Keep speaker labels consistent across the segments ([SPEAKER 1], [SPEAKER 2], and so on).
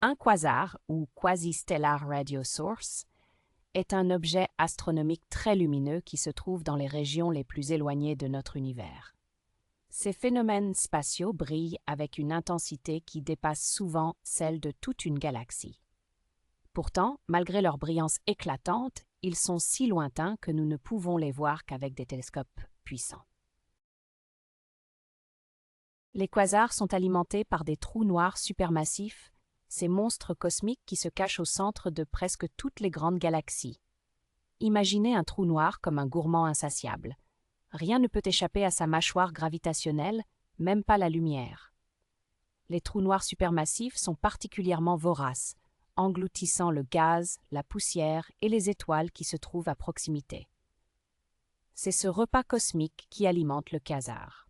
[SPEAKER 1] Un quasar, ou quasi-stellar radio source, est un objet astronomique très lumineux qui se trouve dans les régions les plus éloignées de notre univers. Ces phénomènes spatiaux brillent avec une intensité qui dépasse souvent celle de toute une galaxie. Pourtant, malgré leur brillance éclatante, ils sont si lointains que nous ne pouvons les voir qu'avec des télescopes puissants. Les quasars sont alimentés par des trous noirs supermassifs, ces monstres cosmiques qui se cachent au centre de presque toutes les grandes galaxies. Imaginez un trou noir comme un gourmand insatiable. Rien ne peut échapper à sa mâchoire gravitationnelle, même pas la lumière. Les trous noirs supermassifs sont particulièrement voraces, engloutissant le gaz, la poussière et les étoiles qui se trouvent à proximité. C'est ce repas cosmique qui alimente le quasar.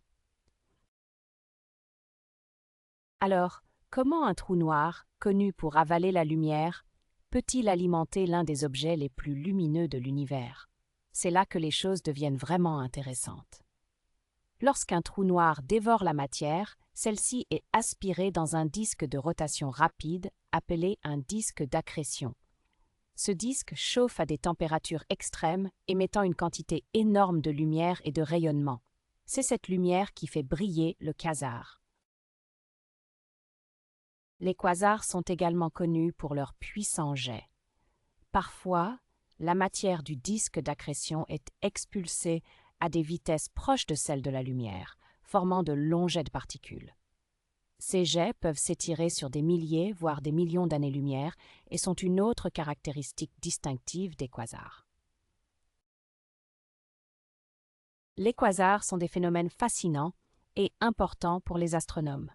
[SPEAKER 1] Alors, comment un trou noir, connu pour avaler la lumière, peut-il alimenter l'un des objets les plus lumineux de l'univers? C'est là que les choses deviennent vraiment intéressantes. Lorsqu'un trou noir dévore la matière, celle-ci est aspirée dans un disque de rotation rapide appelé un disque d'accrétion. Ce disque chauffe à des températures extrêmes, émettant une quantité énorme de lumière et de rayonnement. C'est cette lumière qui fait briller le quasar. Les quasars sont également connus pour leurs puissants jets. Parfois, la matière du disque d'accrétion est expulsée à des vitesses proches de celles de la lumière, formant de longs jets de particules. Ces jets peuvent s'étirer sur des milliers, voire des millions d'années-lumière, et sont une autre caractéristique distinctive des quasars. Les quasars sont des phénomènes fascinants et importants pour les astronomes.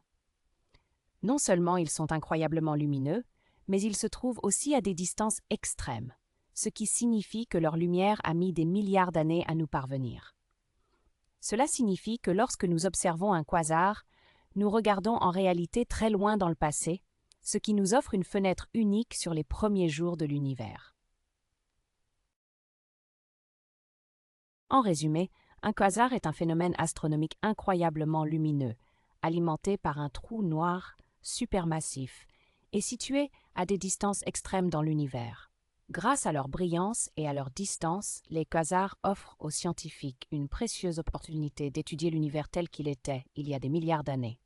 [SPEAKER 1] Non seulement ils sont incroyablement lumineux, mais ils se trouvent aussi à des distances extrêmes, ce qui signifie que leur lumière a mis des milliards d'années à nous parvenir. Cela signifie que lorsque nous observons un quasar, nous regardons en réalité très loin dans le passé, ce qui nous offre une fenêtre unique sur les premiers jours de l'univers. En résumé, un quasar est un phénomène astronomique incroyablement lumineux, alimenté par un trou noir supermassif et situé à des distances extrêmes dans l'univers. Grâce à leur brillance et à leur distance, les quasars offrent aux scientifiques une précieuse opportunité d'étudier l'univers tel qu'il était il y a des milliards d'années.